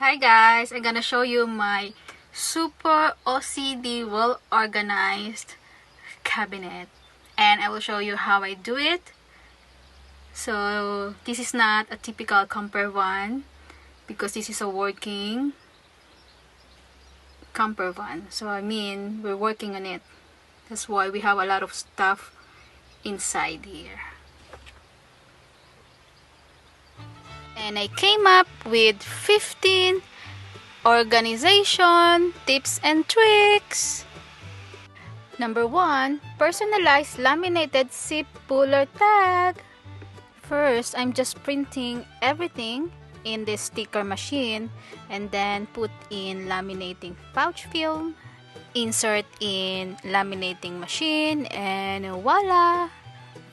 Hi guys, I'm gonna show you my super OCD well organized cabinet, and I will show you how I do it. So this is not a typical camper van because this is a working camper van, so we're working on it. That's why we have a lot of stuff inside here. And I came up with 15 organization tips and tricks. Number 1, personalized laminated zip puller tag. First, I'm just printing everything in this sticker machine and then put in laminating pouch film, insert in laminating machine, and voila!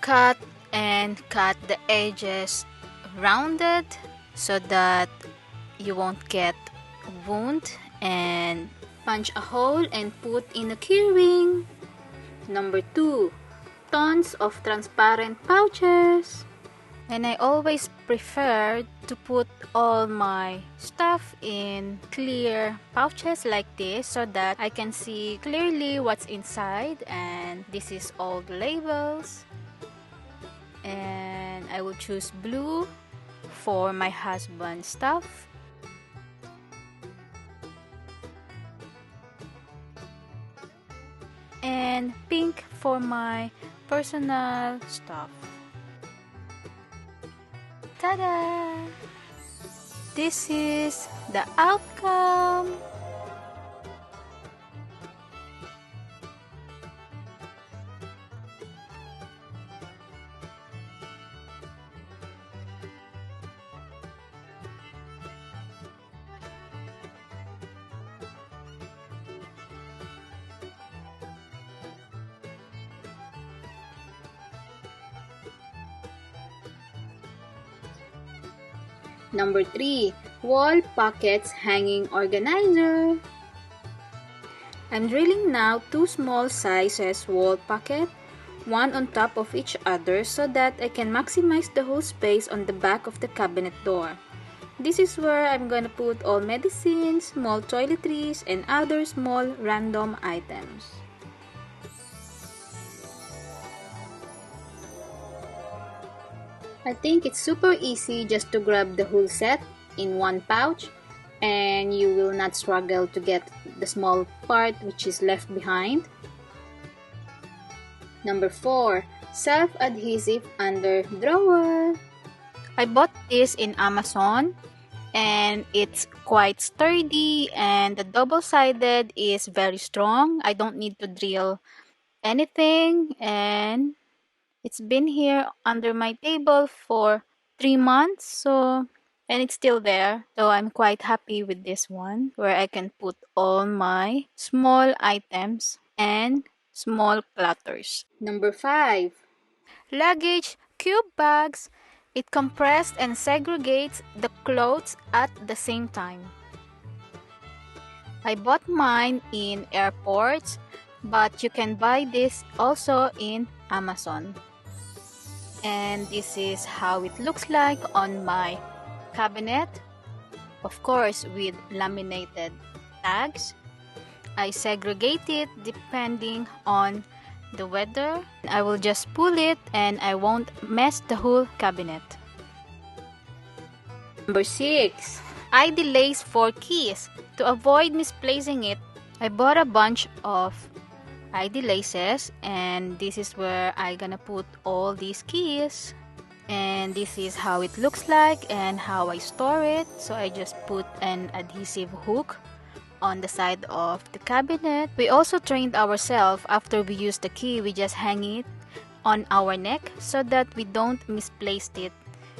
Cut the edges rounded so that you won't get wound, and punch a hole and put in a keyring. Number 2, tons of transparent pouches. And I always prefer to put all my stuff in clear pouches like this so that I can see clearly what's inside. And this is all the labels. And I will choose blue for my husband's stuff. And pink for my personal stuff. Ta-da! This is the outcome. Number 3, wall pockets hanging organizer. I'm drilling now 2 small sizes wall pocket, one on top of each other so that I can maximize the whole space on the back of the cabinet door. This is where I'm gonna put all medicines, small toiletries, and other small random items. I think it's super easy just to grab the whole set in one pouch, and you will not struggle to get the small part which is left behind. Number 4, self-adhesive under drawer. I bought this in Amazon and it's quite sturdy, and the double-sided is very strong. I don't need to drill anything, and it's been here under my table for 3 months, and it's still there. So I'm quite happy with this one, where I can put all my small items and small clutters. Number 5, luggage cube bags. It compresses and segregates the clothes at the same time. I bought mine in airports, but you can buy this also in Amazon. And this is how it looks like on my cabinet, of course with laminated tags. I segregate it depending on the weather. I will just pull it and I won't mess the whole cabinet. Number 6, ID lace for keys. To avoid misplacing it, I bought a bunch of ID laces, and this is where I'm gonna put all these keys. And this is how it looks like and how I store it. So I just put an adhesive hook on the side of the cabinet. We also trained ourselves, after we use the key, we just hang it on our neck so that we don't misplace it,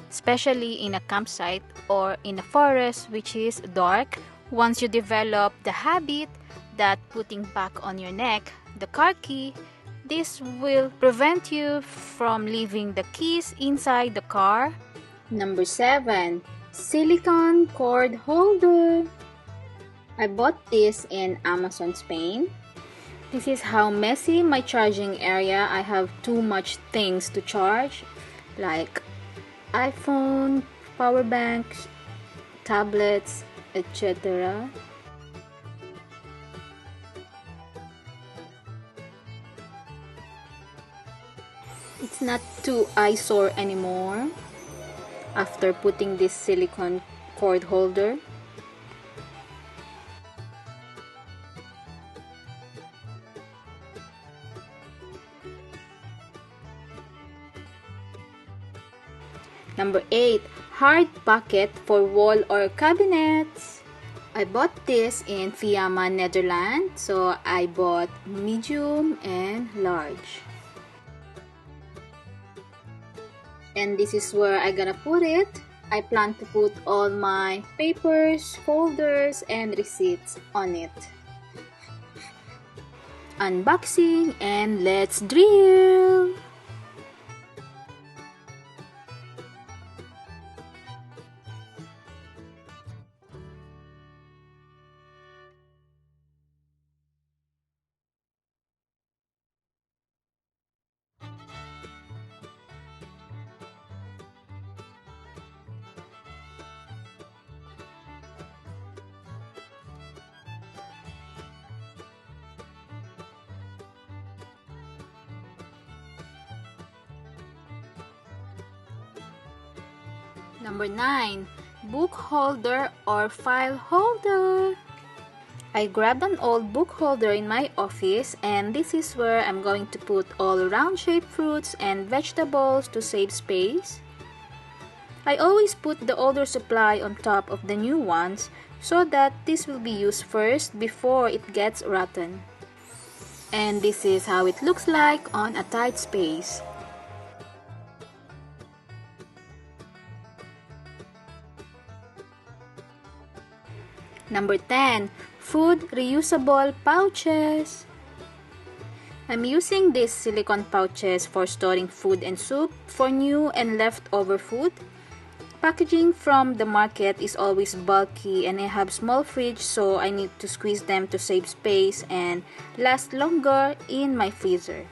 especially in a campsite or in a forest which is dark. Once you develop the habit that putting back on your neck the car key, this will prevent you from leaving the keys inside the car. Number 7, silicone cord holder. I bought this in Amazon Spain. This is how messy my charging area. I have too much things to charge, like iPhone, power banks, tablets, etc. It's not too eyesore anymore after putting this silicone cord holder. Number 8, hard pocket for wall or cabinets. I bought this in Fiamma, Netherlands, so I bought medium and large. And this is where I'm gonna put it. I plan to put all my papers, folders, and receipts on it. Unboxing and let's drill! Number 9, book holder or file holder. I grabbed an old book holder in my office, and this is where I'm going to put all round-shaped fruits and vegetables to save space. I always put the older supply on top of the new ones so that this will be used first before it gets rotten. And this is how it looks like on a tight space. Number 10, food reusable pouches. I'm using these silicone pouches for storing food and soup for new and leftover food. Packaging from the market is always bulky and I have small fridge, so I need to squeeze them to save space and last longer in my freezer.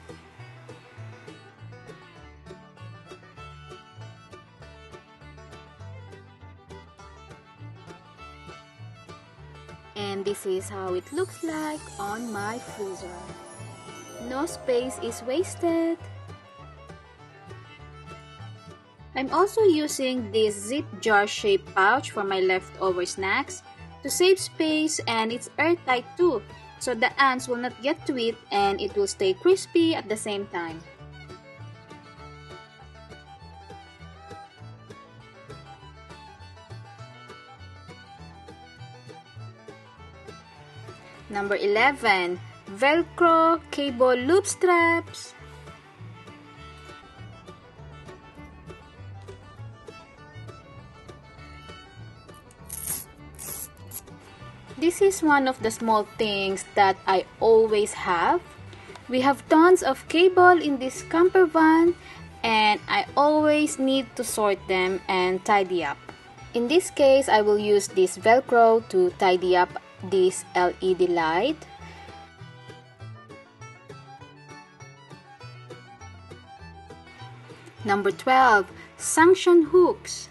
And this is how it looks like on my freezer. No space is wasted. I'm also using this zip jar shaped pouch for my leftover snacks to save space, and it's airtight too, so the ants will not get to it and it will stay crispy at the same time. Number 11, Velcro cable loop straps. This is one of the small things that I always have. We have tons of cable in this camper van and I always need to sort them and tidy up. In this case, I will use this Velcro to tidy up this LED light. Number 12, suction hooks.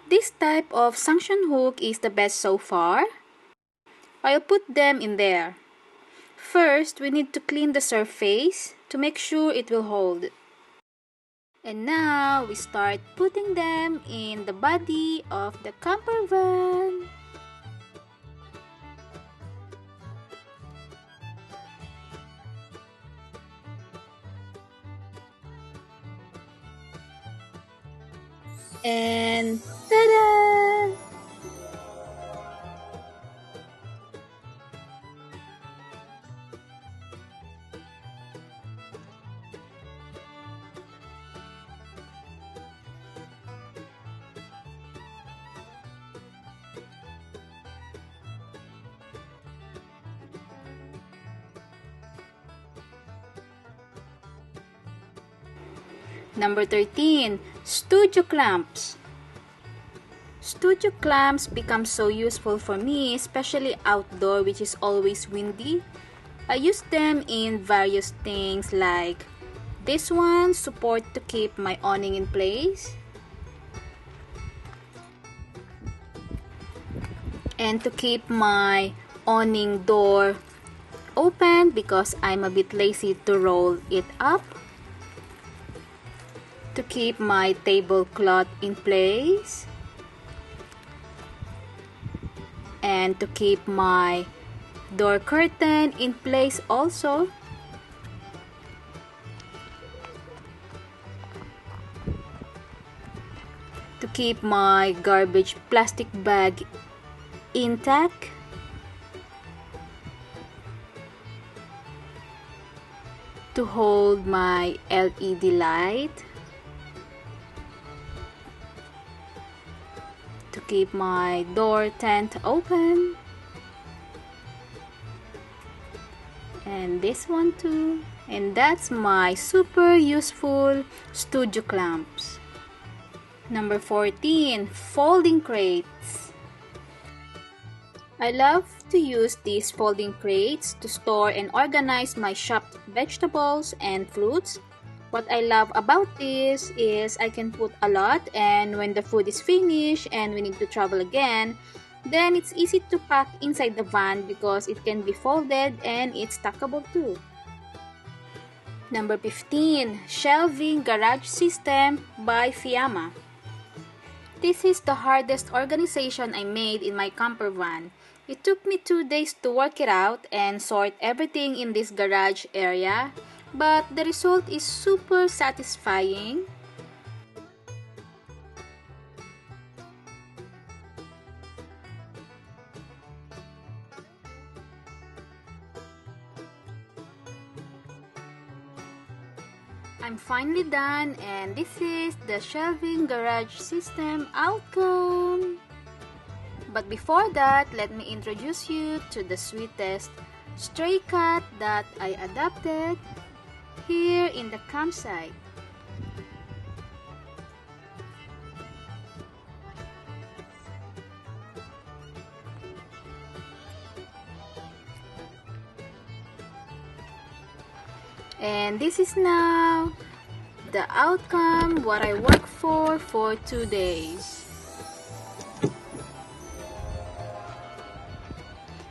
This type of suction hook is the best so far. I'll put them in there. First, we need to clean the surface to make sure it will hold. And now, we start putting them in the body of the camper van. And ta-da! Number 13, studio clamps. Studio clamps become so useful for me, especially outdoor, which is always windy. I use them in various things, like this one, support to keep my awning in place. And to keep my awning door open because I'm a bit lazy to roll it up. To keep my tablecloth in place. And to keep my door curtain in place also. To keep my garbage plastic bag intact. To hold my LED light. To keep my door tent open. And this one too. And that's my super useful studio clamps. Number 14, folding crates. I love to use these folding crates to store and organize my chopped vegetables and fruits. What I love about this is I can put a lot, and when the food is finished and we need to travel again, then it's easy to pack inside the van because it can be folded and it's stackable too. Number 15, shelving garage system by Fiamma. This is the hardest organization I made in my camper van. It took me 2 days to work it out and sort everything in this garage area, but the result is super satisfying. I'm finally done, and this is the shelving garage system outcome. But before that, let me introduce you to the sweetest stray cat that I adopted here in the campsite. And this is now the outcome, what I worked for 2 days.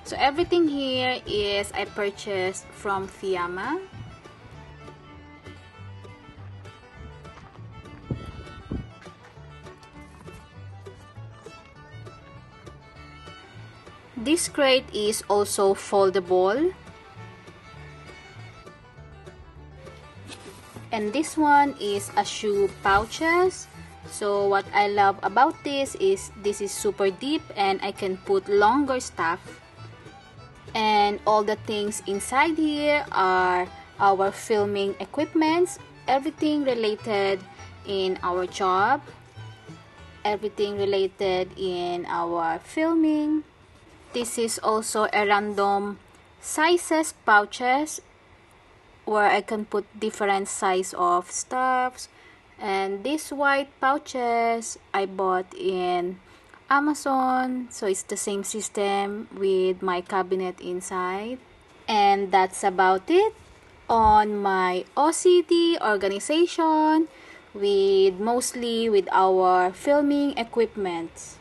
So everything here is I purchased from Fiamma. This crate is also foldable. And this one is a shoe pouches. So what I love about this is super deep and I can put longer stuff. And all the things inside here are our filming equipments, everything related in our job, everything related in our filming. This is also a random sizes pouches where I can put different size of stuffs. And these white pouches I bought in Amazon, so it's the same system with my cabinet inside. And that's about it on my OCD organization mostly with our filming equipment.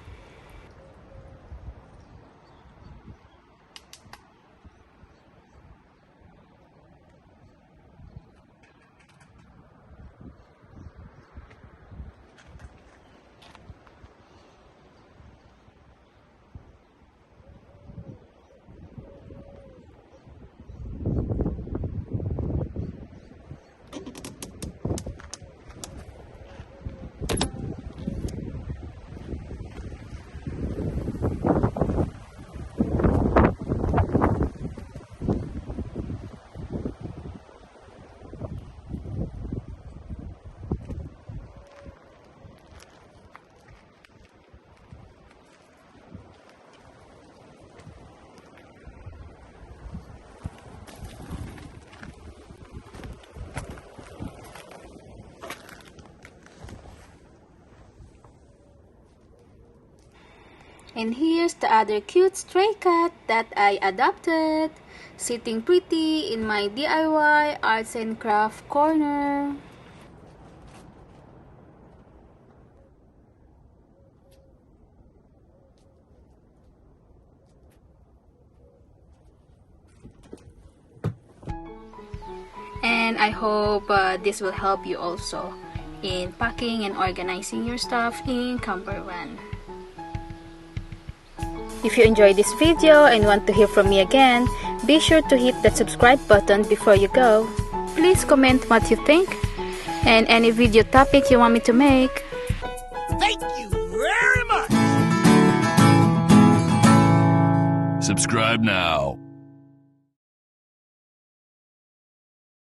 And here's the other cute stray cat that I adopted, sitting pretty in my DIY arts and craft corner. and I hope this will help you also in packing and organizing your stuff in camper van. If you enjoyed this video and want to hear from me again, be sure to hit that subscribe button before you go. Please comment what you think and any video topic you want me to make. Thank you very much! Subscribe now.